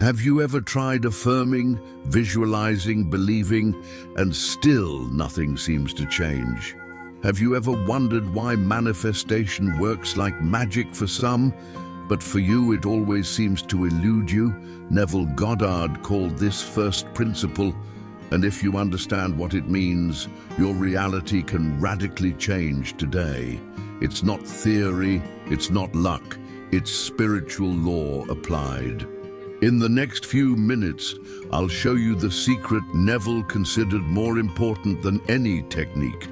Have you ever tried affirming, visualizing, believing, and still nothing seems to change? Have you ever wondered why manifestation works like magic for some, but for you it always seems to elude you? Neville Goddard called this first principle, and if you understand what it means, your reality can radically change today. It's not theory, it's not luck, it's spiritual law applied. In the next few minutes, I'll show you the secret Neville considered more important than any technique.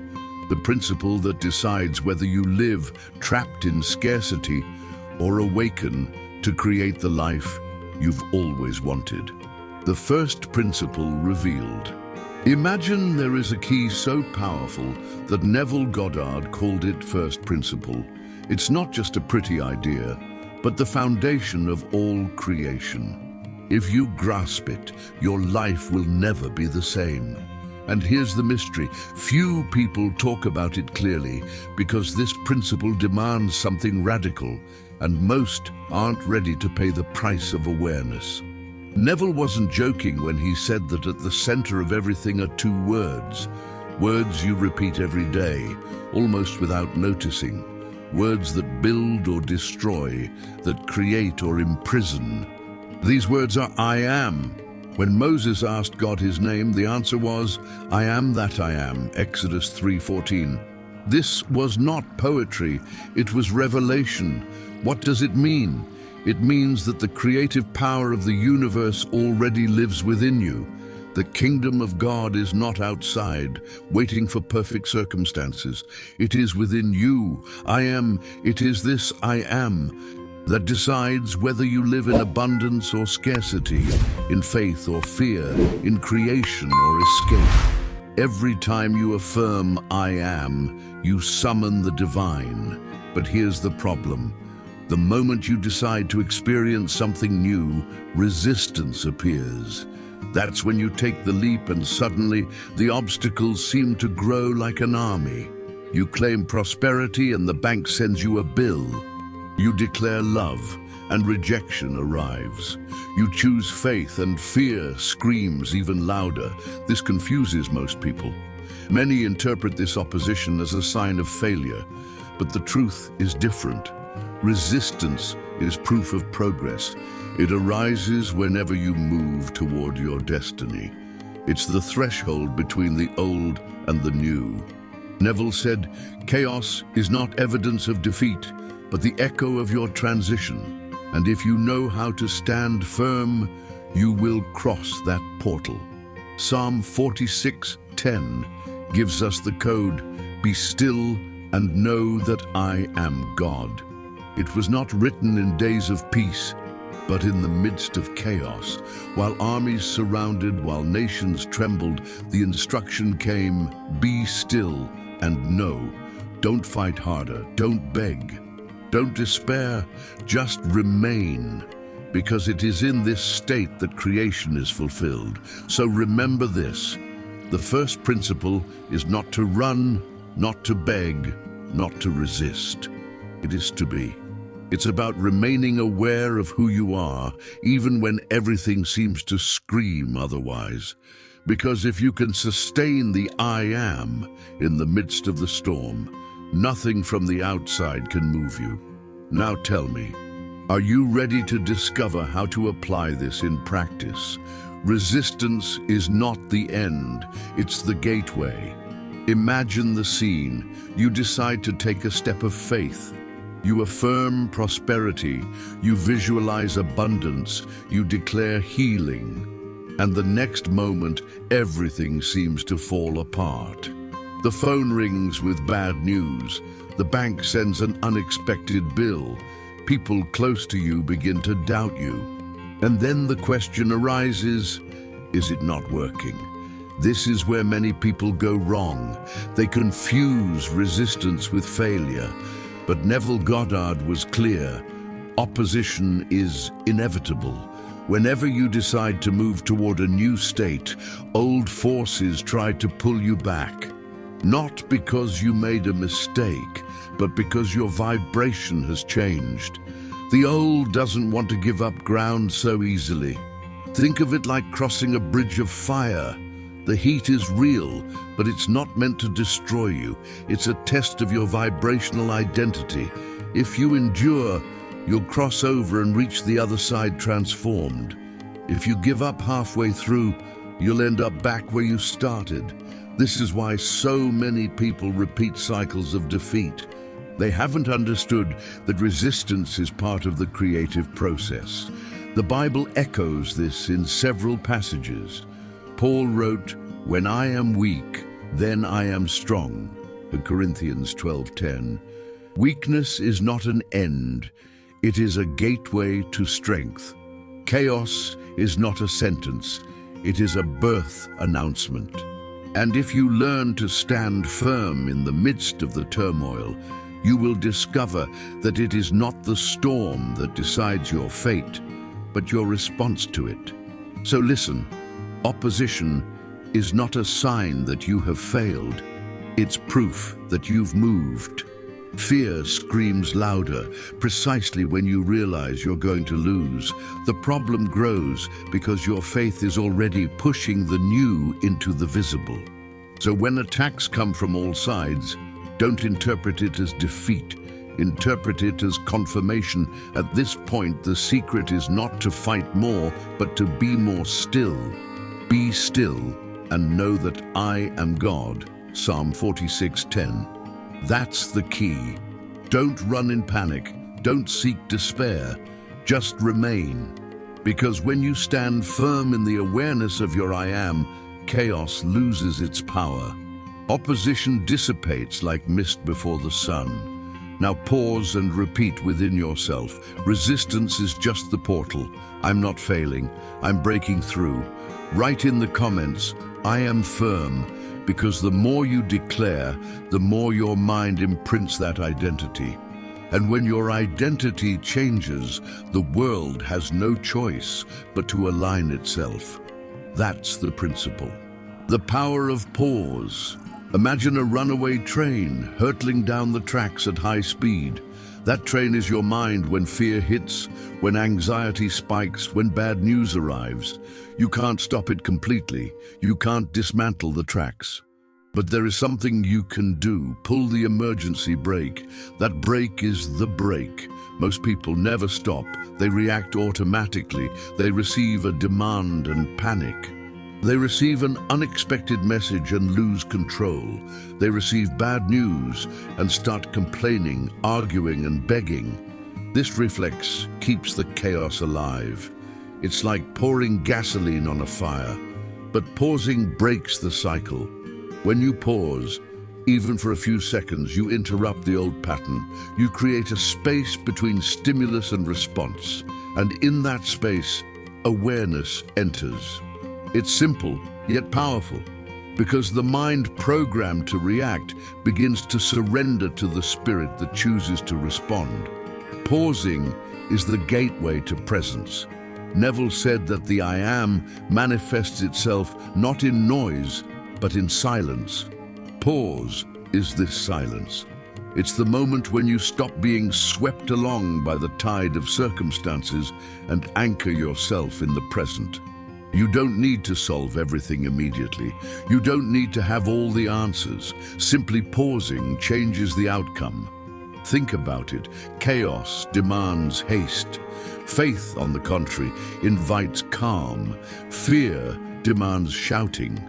The principle that decides whether you live trapped in scarcity or awaken to create the life you've always wanted. The first principle revealed. Imagine there is a key so powerful that Neville Goddard called it first principle. It's not just a pretty idea, but the foundation of all creation. If you grasp it, your life will never be the same. And here's the mystery. Few people talk about it clearly because this principle demands something radical, and most aren't ready to pay the price of awareness. Neville wasn't joking when he said that at the center of everything are two words. Words you repeat every day, almost without noticing. Words that build or destroy, that create or imprison. These words are I am. When Moses asked God his name, the answer was, I am that I am, Exodus 3:14. This was not poetry, it was revelation. What does it mean? It means that the creative power of the universe already lives within you. The kingdom of God is not outside, waiting for perfect circumstances. It is within you. I am, it is this I am that decides whether you live in abundance or scarcity, in faith or fear, in creation or escape. Every time you affirm I am, you summon the divine. But here's the problem. The moment you decide to experience something new, resistance appears. That's when you take the leap and suddenly the obstacles seem to grow like an army. You claim prosperity and the bank sends you a bill. You declare love and rejection arrives. You choose faith and fear screams even louder. This confuses most people. Many interpret this opposition as a sign of failure, but the truth is different. Resistance is proof of progress. It arises whenever you move toward your destiny. It's the threshold between the old and the new. Neville said, chaos is not evidence of defeat, but the echo of your transition. And if you know how to stand firm, you will cross that portal. Psalm 46:10 gives us the code, be still and know that I am God. It was not written in days of peace, but in the midst of chaos. While armies surrounded, while nations trembled, the instruction came, be still and know. Don't fight harder, don't beg, don't despair, just remain. Because it is in this state that creation is fulfilled. So remember this, the first principle is not to run, not to beg, not to resist. It is to be. It's about remaining aware of who you are, even when everything seems to scream otherwise. Because if you can sustain the I am in the midst of the storm, nothing from the outside can move you. Now tell me, are you ready to discover how to apply this in practice? Resistance is not the end, it's the gateway. Imagine the scene. You decide to take a step of faith. You affirm prosperity, you visualize abundance, you declare healing. And the next moment, everything seems to fall apart. The phone rings with bad news. The bank sends an unexpected bill. People close to you begin to doubt you. And then the question arises, is it not working? This is where many people go wrong. They confuse resistance with failure. But Neville Goddard was clear. Opposition is inevitable. Whenever you decide to move toward a new state, old forces try to pull you back. Not because you made a mistake, but because your vibration has changed. The old doesn't want to give up ground so easily. Think of it like crossing a bridge of fire. The heat is real, but it's not meant to destroy you. It's a test of your vibrational identity. If you endure, you'll cross over and reach the other side transformed. If you give up halfway through, you'll end up back where you started. This is why so many people repeat cycles of defeat. They haven't understood that resistance is part of the creative process. The Bible echoes this in several passages. Paul wrote, "When I am weak, then I am strong." In Corinthians 12:10. Weakness is not an end, it is a gateway to strength. Chaos is not a sentence, it is a birth announcement. And if you learn to stand firm in the midst of the turmoil, you will discover that it is not the storm that decides your fate, but your response to it. So listen, opposition is not a sign that you have failed. It's proof that you've moved. Fear screams louder precisely when you realize you're going to lose. The problem grows because your faith is already pushing the new into the visible. So when attacks come from all sides, don't interpret it as defeat. Interpret it as confirmation. At this point, the secret is not to fight more, but to be more still. Be still and know that I am God. Psalm 46:10. That's the key. Don't run in panic. Don't seek despair. Just remain. Because when you stand firm in the awareness of your I am, chaos loses its power. Opposition dissipates like mist before the sun. Now pause and repeat within yourself. Resistance is just the portal. I'm not failing. I'm breaking through. Write in the comments, I am firm, because the more you declare, the more your mind imprints that identity. And when your identity changes, the world has no choice but to align itself. That's the principle. The power of pause. Imagine a runaway train hurtling down the tracks at high speed. That train is your mind when fear hits, when anxiety spikes, when bad news arrives. You can't stop it completely. You can't dismantle the tracks. But there is something you can do. Pull the emergency brake. That brake is the brake. Most people never stop. They react automatically. They receive a demand and panic. They receive an unexpected message and lose control. They receive bad news and start complaining, arguing, and begging. This reflex keeps the chaos alive. It's like pouring gasoline on a fire. But pausing breaks the cycle. When you pause, even for a few seconds, you interrupt the old pattern. You create a space between stimulus and response. And in that space, awareness enters. It's simple, yet powerful, because the mind programmed to react begins to surrender to the spirit that chooses to respond. Pausing is the gateway to presence. Neville said that the I am manifests itself not in noise, but in silence. Pause is this silence. It's the moment when you stop being swept along by the tide of circumstances and anchor yourself in the present. You don't need to solve everything immediately. You don't need to have all the answers. Simply pausing changes the outcome. Think about it. Chaos demands haste. Faith, on the contrary, invites calm. Fear demands shouting.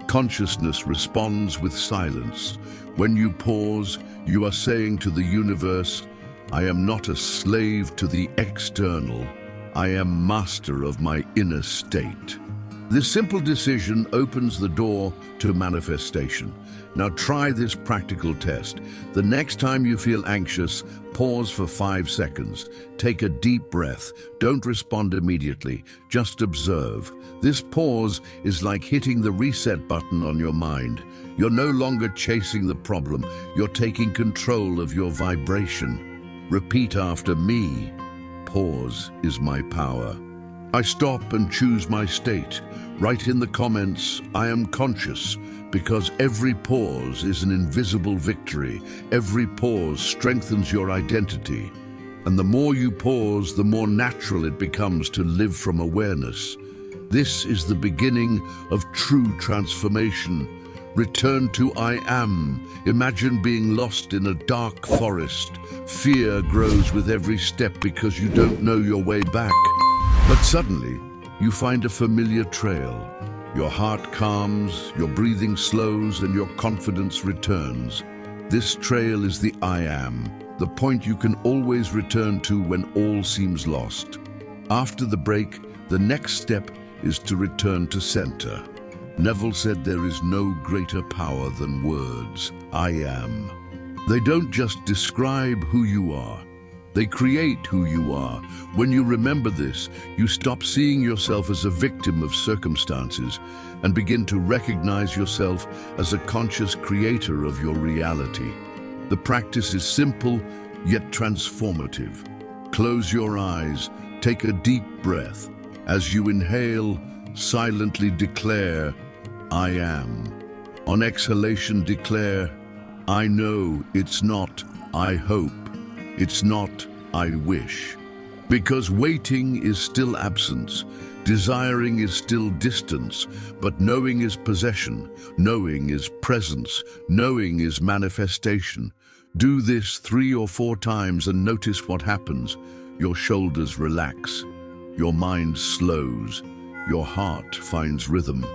Consciousness responds with silence. When you pause, you are saying to the universe, I am not a slave to the external. I am master of my inner state. This simple decision opens the door to manifestation. Now try this practical test. The next time you feel anxious, pause for 5 seconds. Take a deep breath. Don't respond immediately. Just observe. This pause is like hitting the reset button on your mind. You're no longer chasing the problem. You're taking control of your vibration. Repeat after me. Pause is my power. I stop and choose my state. Write in the comments, I am conscious, because every pause is an invisible victory. Every pause strengthens your identity. And the more you pause, the more natural it becomes to live from awareness. This is the beginning of true transformation. Return to I am. Imagine being lost in a dark forest. Fear grows with every step because you don't know your way back. But suddenly, you find a familiar trail. Your heart calms, your breathing slows, and your confidence returns. This trail is the I am, the point you can always return to when all seems lost. After the break, the next step is to return to center. Neville said there is no greater power than words. I am. They don't just describe who you are. They create who you are. When you remember this, you stop seeing yourself as a victim of circumstances and begin to recognize yourself as a conscious creator of your reality. The practice is simple, yet transformative. Close your eyes, take a deep breath. As you inhale, silently declare, I am. On exhalation, declare, I know. It's not, I hope. It's not, I wish. Because waiting is still absence, desiring is still distance, but knowing is possession, knowing is presence, knowing is manifestation. Do this 3 or 4 times and notice what happens. Your shoulders relax, your mind slows, your heart finds rhythm,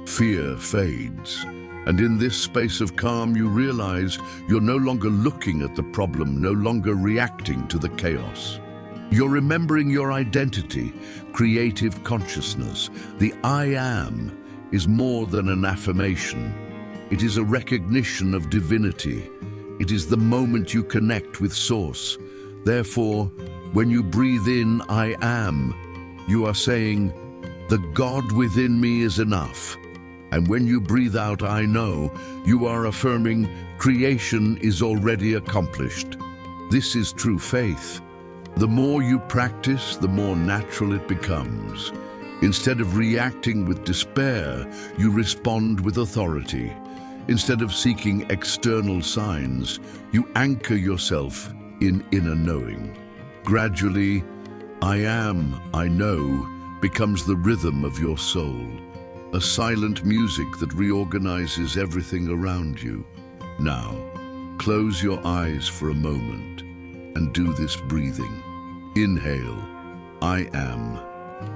fear fades. And in this space of calm, you realize you're no longer looking at the problem, no longer reacting to the chaos. You're remembering your identity, creative consciousness. The I am is more than an affirmation. It is a recognition of divinity. It is the moment you connect with Source. Therefore, when you breathe in I am, you are saying, the God within me is enough. And when you breathe out, I know, you are affirming creation is already accomplished. This is true faith. The more you practice, the more natural it becomes. Instead of reacting with despair, you respond with authority. Instead of seeking external signs, you anchor yourself in inner knowing. Gradually, I am, I know, becomes the rhythm of your soul. A silent music that reorganizes everything around you. Now, close your eyes for a moment and do this breathing. Inhale, I am.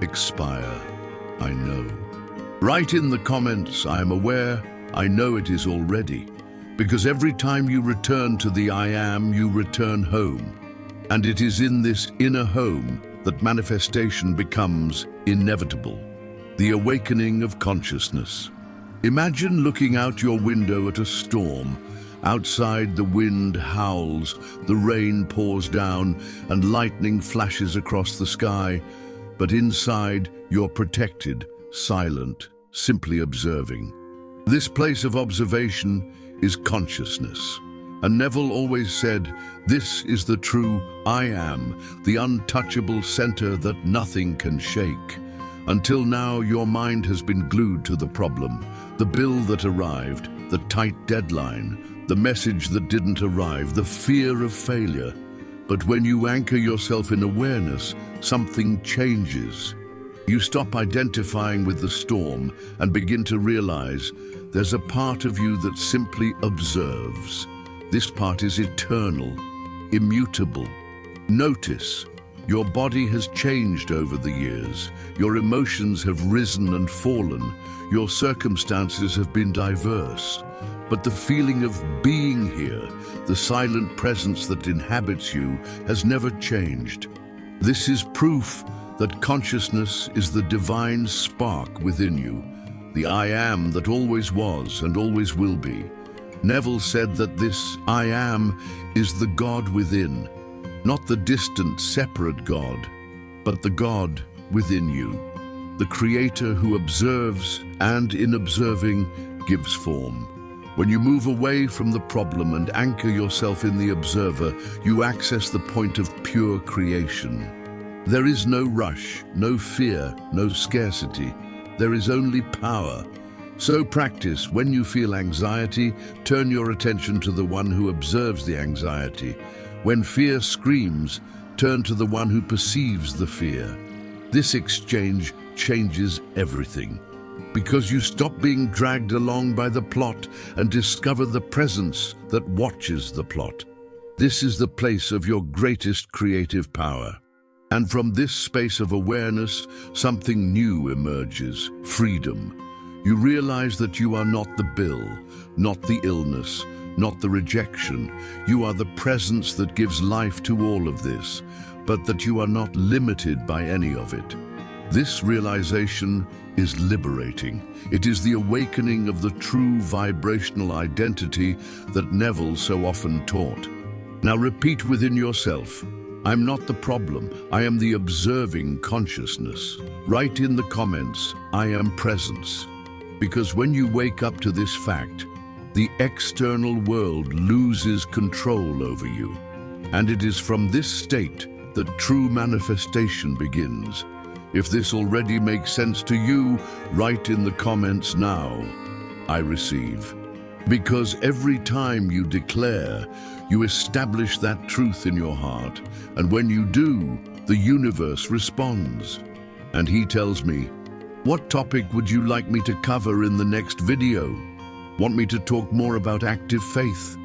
Expire, I know. Write in the comments, I am aware, I know it is already. Because every time you return to the I am, you return home. And it is in this inner home that manifestation becomes inevitable. The awakening of consciousness. Imagine looking out your window at a storm. Outside, the wind howls, the rain pours down, and lightning flashes across the sky. But inside, you're protected, silent, simply observing. This place of observation is consciousness. And Neville always said, this is the true I am, the untouchable center that nothing can shake. Until now, your mind has been glued to the problem, the bill that arrived, the tight deadline, the message that didn't arrive, the fear of failure. But when you anchor yourself in awareness, something changes. You stop identifying with the storm and begin to realize there's a part of you that simply observes. This part is eternal, immutable. Notice. Your body has changed over the years. Your emotions have risen and fallen. Your circumstances have been diverse. But the feeling of being here, the silent presence that inhabits you, has never changed. This is proof that consciousness is the divine spark within you, the I am that always was and always will be. Neville said that this I am is the God within. Not the distant, separate God, but the God within you, the Creator who observes and, in observing, gives form. When you move away from the problem and anchor yourself in the observer, you access the point of pure creation. There is no rush, no fear, no scarcity. There is only power. So practice. When you feel anxiety, turn your attention to the one who observes the anxiety. When fear screams, turn to the one who perceives the fear. This exchange changes everything, because you stop being dragged along by the plot and discover the presence that watches the plot. This is the place of your greatest creative power. And from this space of awareness, something new emerges: freedom. You realize that you are not the bill, not the illness, not the rejection. You are the presence that gives life to all of this, but that you are not limited by any of it. This realization is liberating. It is the awakening of the true vibrational identity that Neville so often taught. Now repeat within yourself: I'm not the problem, I am the observing consciousness. Write in the comments, I am presence. Because when you wake up to this fact, the external world loses control over you. And it is from this state that true manifestation begins. If this already makes sense to you, write in the comments now, I receive. Because every time you declare, you establish that truth in your heart. And when you do, the universe responds. And he tells me, what topic would you like me to cover in the next video? Want me to talk more about active faith?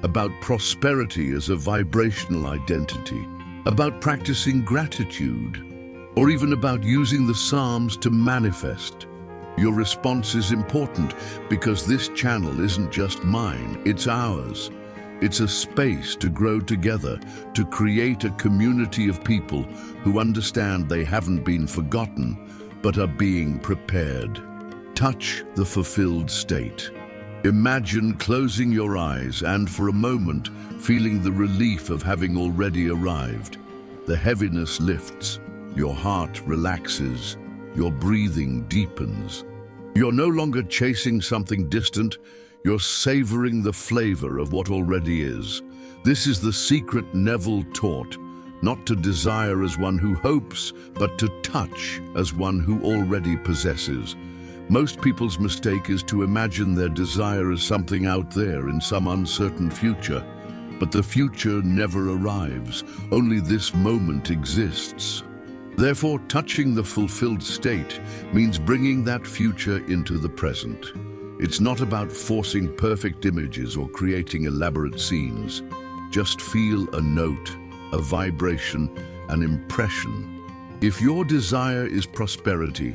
About prosperity as a vibrational identity? About practicing gratitude? Or even about using the Psalms to manifest? Your response is important, because this channel isn't just mine, it's ours. It's a space to grow together, to create a community of people who understand they haven't been forgotten, but are being prepared. Touch the fulfilled state. Imagine closing your eyes and, for a moment, feeling the relief of having already arrived. The heaviness lifts, your heart relaxes, your breathing deepens. You're no longer chasing something distant, you're savoring the flavor of what already is. This is the secret Neville taught: not to desire as one who hopes, but to touch as one who already possesses. Most people's mistake is to imagine their desire as something out there in some uncertain future. But the future never arrives, only this moment exists. Therefore, touching the fulfilled state means bringing that future into the present. It's not about forcing perfect images or creating elaborate scenes. Just feel a note, a vibration, an impression. If your desire is prosperity,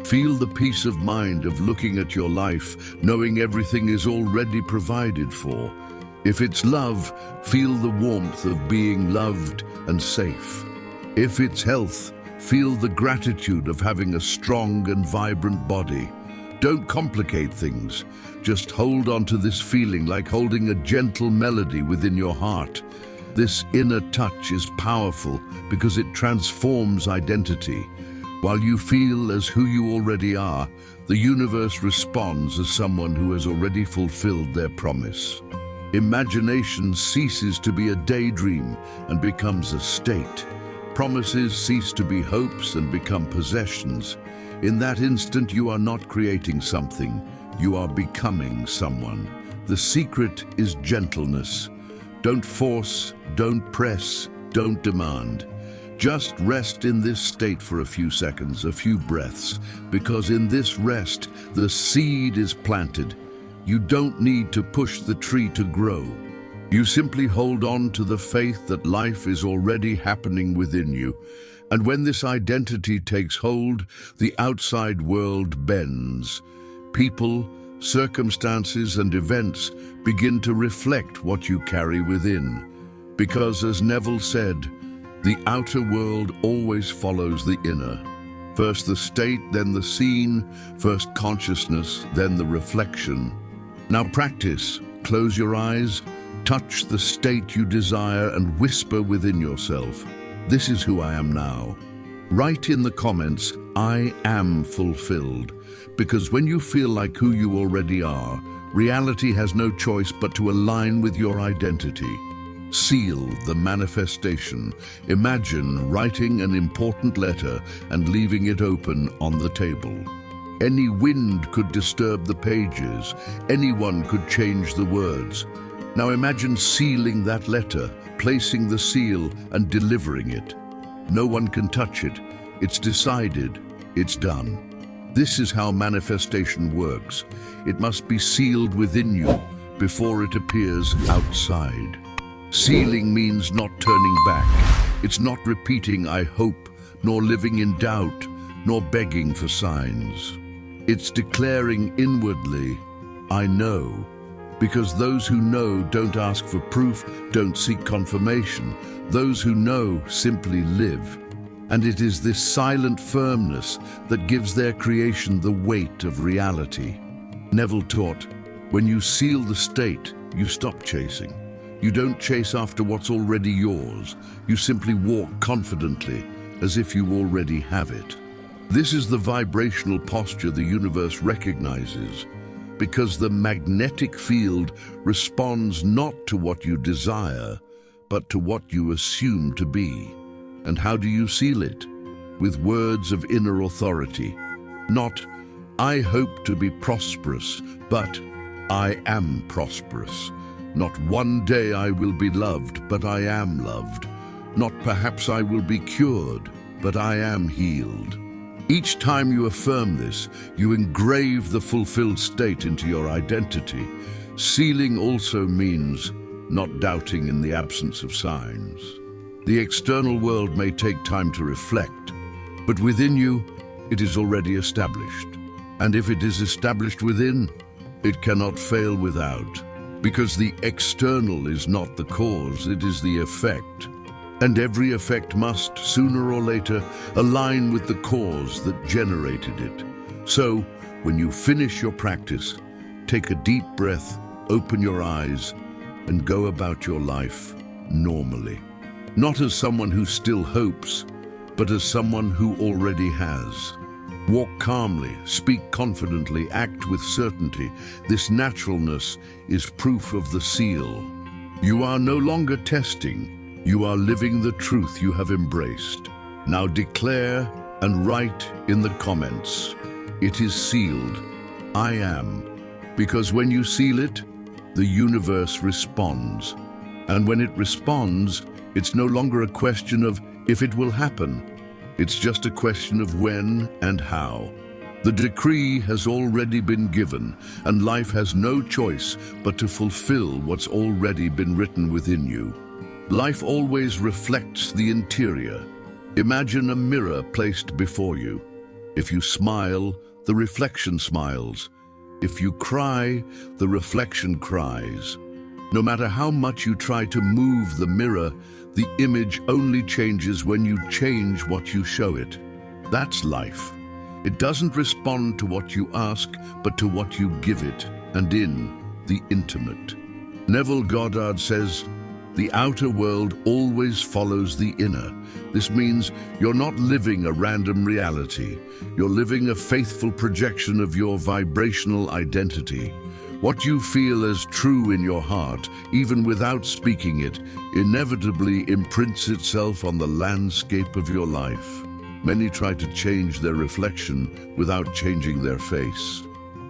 feel the peace of mind of looking at your life, knowing everything is already provided for. If it's love, feel the warmth of being loved and safe. If it's health, feel the gratitude of having a strong and vibrant body. Don't complicate things. Just hold on to this feeling like holding a gentle melody within your heart. This inner touch is powerful because it transforms identity. While you feel as who you already are, the universe responds as someone who has already fulfilled their promise. Imagination ceases to be a daydream and becomes a state. Promises cease to be hopes and become possessions. In that instant, you are not creating something, you are becoming someone. The secret is gentleness. Don't force, don't press, don't demand. Just rest in this state for a few seconds, a few breaths, because in this rest, the seed is planted. You don't need to push the tree to grow. You simply hold on to the faith that life is already happening within you. And when this identity takes hold, the outside world bends. People, circumstances, and events begin to reflect what you carry within. Because, as Neville said, the outer world always follows the inner. First the state, then the scene, first consciousness, then the reflection. Now practice. Close your eyes, touch the state you desire, and whisper within yourself, "This is who I am now." Write in the comments, "I am fulfilled," because when you feel like who you already are, reality has no choice but to align with your identity. Seal the manifestation. Imagine writing an important letter and leaving it open on the table. Any wind could disturb the pages. Anyone could change the words. Now imagine sealing that letter, placing the seal and delivering it. No one can touch it. It's decided. It's done. This is how manifestation works. It must be sealed within you before it appears outside. Sealing means not turning back. It's not repeating "I hope," nor living in doubt, nor begging for signs. It's declaring inwardly, "I know." Because those who know don't ask for proof, don't seek confirmation. Those who know simply live. And it is this silent firmness that gives their creation the weight of reality. Neville taught, when you seal the state, you stop chasing. You don't chase after what's already yours. You simply walk confidently, as if you already have it. This is the vibrational posture the universe recognizes, because the magnetic field responds not to what you desire, but to what you assume to be. And how do you seal it? With words of inner authority. Not, "I hope to be prosperous," but "I am prosperous." Not, "One day I will be loved," but "I am loved." Not, "Perhaps I will be cured," but "I am healed." Each time you affirm this, you engrave the fulfilled state into your identity. Sealing also means not doubting in the absence of signs. The external world may take time to reflect, but within you, it is already established. And if it is established within, it cannot fail without, because the external is not the cause, it is the effect. And every effect must, sooner or later, align with the cause that generated it. So, when you finish your practice, take a deep breath, open your eyes, and go about your life normally. Not as someone who still hopes, but as someone who already has. Walk calmly, speak confidently, act with certainty. This naturalness is proof of the seal. You are no longer testing. You are living the truth you have embraced. Now declare and write in the comments, "It is sealed. I am." Because when you seal it, the universe responds. And when it responds, it's no longer a question of if it will happen. It's just a question of when and how. The decree has already been given, and life has no choice but to fulfill what's already been written within you. Life always reflects the interior. Imagine a mirror placed before you. If you smile, the reflection smiles. If you cry, the reflection cries. No matter how much you try to move the mirror, the image only changes when you change what you show it. That's life. It doesn't respond to what you ask, but to what you give it, and in the intimate. Neville Goddard says, "The outer world always follows the inner." This means you're not living a random reality. You're living a faithful projection of your vibrational identity. What you feel as true in your heart, even without speaking it, inevitably imprints itself on the landscape of your life. Many try to change their reflection without changing their face.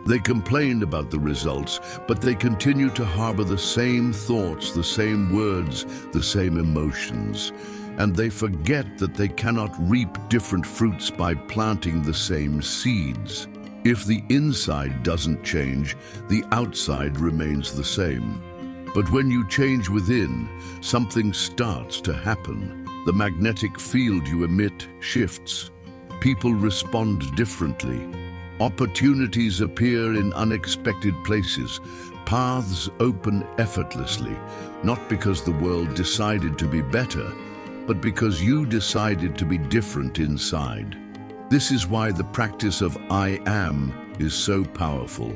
They complain about the results, but they continue to harbor the same thoughts, the same words, the same emotions. And they forget that they cannot reap different fruits by planting the same seeds. If the inside doesn't change, the outside remains the same. But when you change within, something starts to happen. The magnetic field you emit shifts. People respond differently. Opportunities appear in unexpected places. Paths open effortlessly, not because the world decided to be better, but because you decided to be different inside. This is why the practice of I am is so powerful.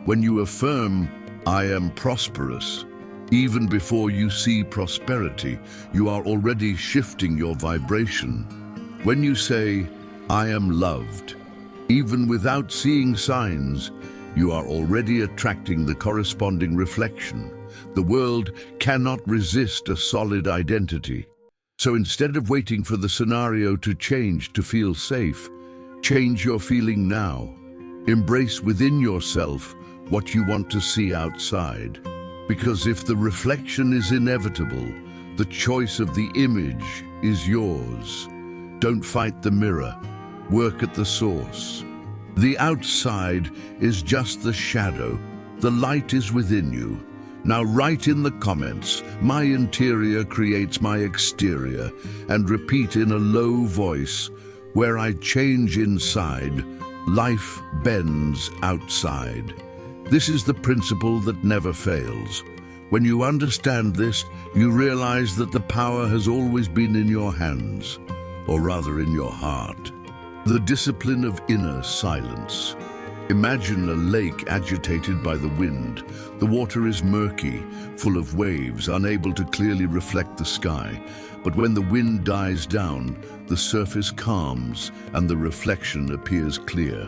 When you affirm, "I am prosperous," even before you see prosperity, you are already shifting your vibration. When you say, "I am loved," even without seeing signs, you are already attracting the corresponding reflection. The world cannot resist a solid identity. So instead of waiting for the scenario to change to feel safe, change your feeling now. Embrace within yourself what you want to see outside. Because if the reflection is inevitable, the choice of the image is yours. Don't fight the mirror. Work at the source. The outside is just the shadow. The light is within you. Now write in the comments, "My interior creates my exterior," and repeat in a low voice, "Where I change inside, life bends outside." This is the principle that never fails. When you understand this, you realize that the power has always been in your hands, or rather in your heart. The discipline of inner silence. Imagine a lake agitated by the wind. The water is murky, full of waves, unable to clearly reflect the sky. But when the wind dies down, the surface calms and the reflection appears clear.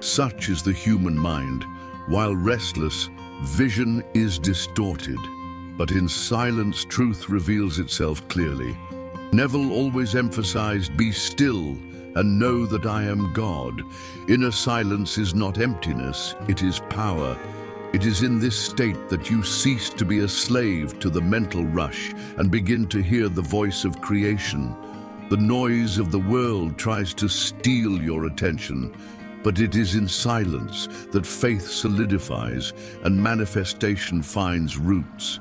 Such is the human mind. While restless, vision is distorted. But in silence, truth reveals itself clearly. Neville always emphasized, "Be still and know that I am God." Inner silence is not emptiness, it is power. It is in this state that you cease to be a slave to the mental rush and begin to hear the voice of creation. The noise of the world tries to steal your attention, but it is in silence that faith solidifies and manifestation finds roots.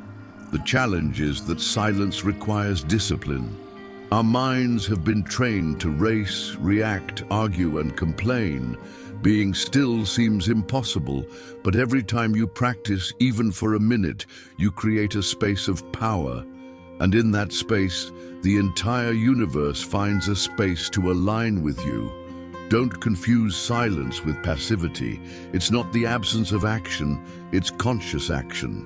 The challenge is that silence requires discipline. Our minds have been trained to race, react, argue, and complain. Being still seems impossible, but every time you practice, even for a minute, you create a space of power. And in that space, the entire universe finds a space to align with you. Don't confuse silence with passivity. It's not the absence of action, it's conscious action.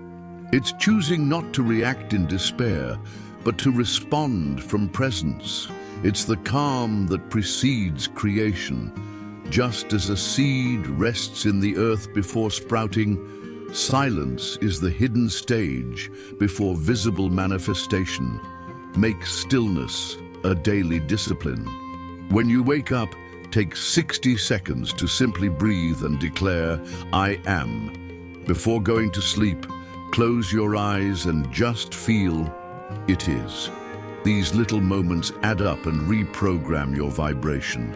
It's choosing not to react in despair, but to respond from presence. It's the calm that precedes creation. Just as a seed rests in the earth before sprouting, silence is the hidden stage before visible manifestation. Make stillness a daily discipline. When you wake up, take 60 seconds to simply breathe and declare, "I am." Before going to sleep, close your eyes and just feel, "It is." These little moments add up and reprogram your vibration.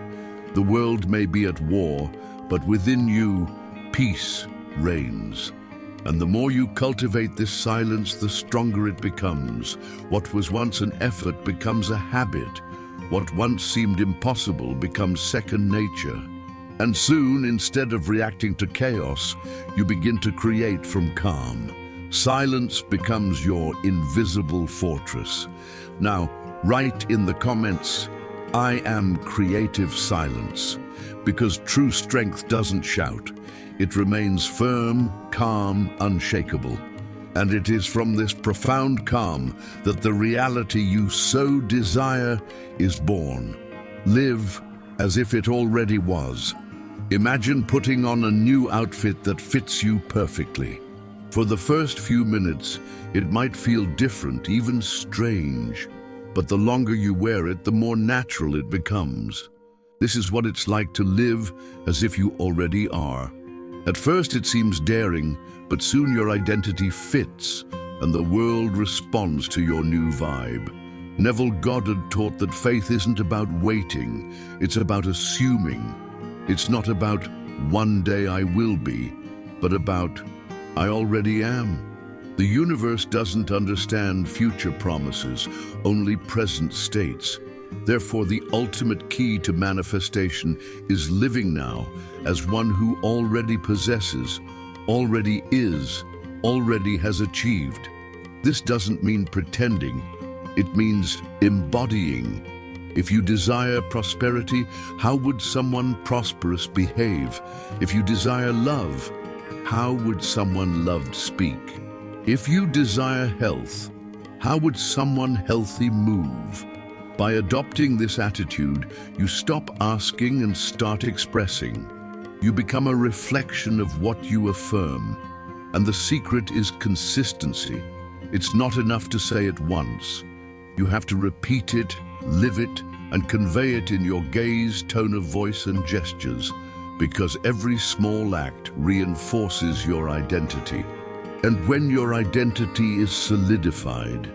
The world may be at war, but within you, peace reigns. And the more you cultivate this silence, the stronger it becomes. What was once an effort becomes a habit. What once seemed impossible becomes second nature. And soon, instead of reacting to chaos, you begin to create from calm. Silence becomes your invisible fortress. Now, write in the comments, "I am creative silence," because true strength doesn't shout. It remains firm, calm, unshakable. And it is from this profound calm that the reality you so desire is born. Live as if it already was. Imagine putting on a new outfit that fits you perfectly. For the first few minutes, it might feel different, even strange. But the longer you wear it, the more natural it becomes. This is what it's like to live as if you already are. At first it seems daring, but soon your identity fits, and the world responds to your new vibe. Neville Goddard taught that faith isn't about waiting, it's about assuming. It's not about "one day I will be," but about "I already am." The universe doesn't understand future promises, only present states. Therefore, the ultimate key to manifestation is living now as one who already possesses, already is, already has achieved. This doesn't mean pretending, it means embodying. If you desire prosperity, how would someone prosperous behave? If you desire love, how would someone loved speak? If you desire health, how would someone healthy move? By adopting this attitude, you stop asking and start expressing. You become a reflection of what you affirm. And the secret is consistency. It's not enough to say it once. You have to repeat it, live it, and convey it in your gaze, tone of voice, and gestures, because every small act reinforces your identity. And when your identity is solidified,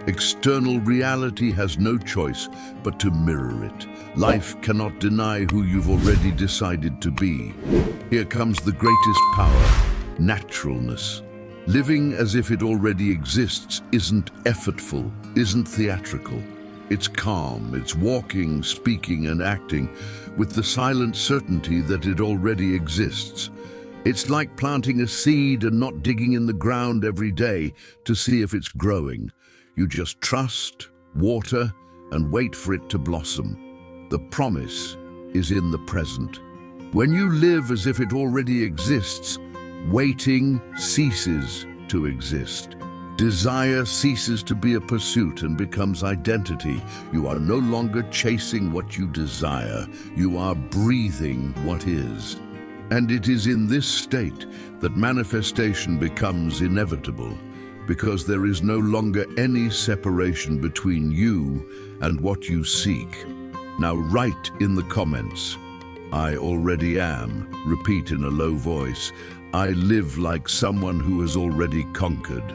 External reality has no choice but to mirror it. Life cannot deny who you've already decided to be. Here comes the greatest power, naturalness. Living as if it already exists isn't effortful, isn't theatrical. It's calm, it's walking, speaking, and acting with the silent certainty that it already exists. It's like planting a seed and not digging in the ground every day to see if it's growing. You just trust, water, and wait for it to blossom. The promise is in the present. When you live as if it already exists, waiting ceases to exist. Desire ceases to be a pursuit and becomes identity. You are no longer chasing what you desire. You are breathing what is. And it is in this state that manifestation becomes inevitable, because there is no longer any separation between you and what you seek. Now write in the comments, "I already am." Repeat in a low voice, "I live like someone who has already conquered."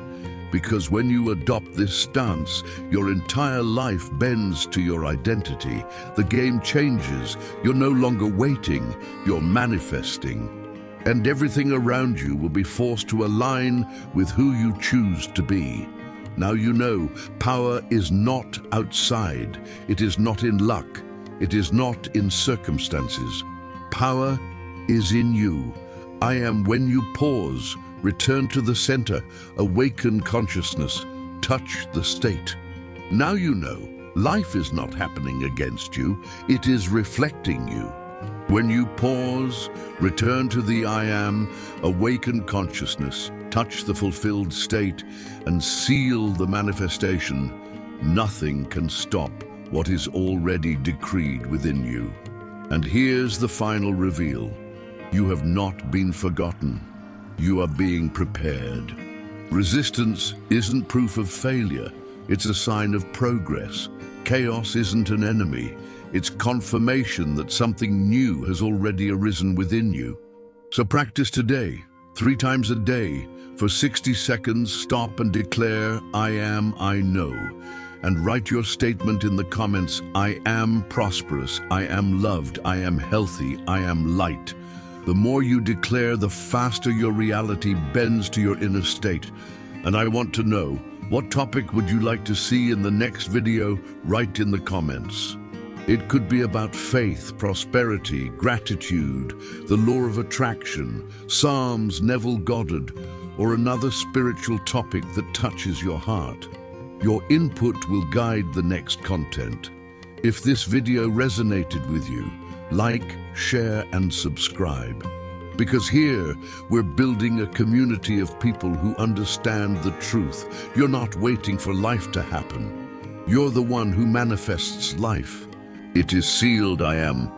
Because when you adopt this stance, your entire life bends to your identity. The game changes. You're no longer waiting, you're manifesting. And everything around you will be forced to align with who you choose to be. Now you know, power is not outside. It is not in luck. It is not in circumstances. Power is in you. I am when you pause, return to the center, awaken consciousness, touch the state. Now you know, life is not happening against you, it is reflecting you. When you pause, return to the I am, awaken consciousness, touch the fulfilled state, and seal the manifestation, nothing can stop what is already decreed within you. And here's the final reveal. You have not been forgotten. You are being prepared. Resistance isn't proof of failure. It's a sign of progress. Chaos isn't an enemy. It's confirmation that something new has already arisen within you. So practice today, 3 times a day. For 60 seconds, stop and declare, "I am, I know." And write your statement in the comments, "I am prosperous, I am loved, I am healthy, I am light." The more you declare, the faster your reality bends to your inner state. And I want to know, what topic would you like to see in the next video? Write in the comments. It could be about faith, prosperity, gratitude, the law of attraction, Psalms, Neville Goddard, or another spiritual topic that touches your heart. Your input will guide the next content. If this video resonated with you, like, share, and subscribe. Because here, we're building a community of people who understand the truth. You're not waiting for life to happen. You're the one who manifests life. It is sealed, I am.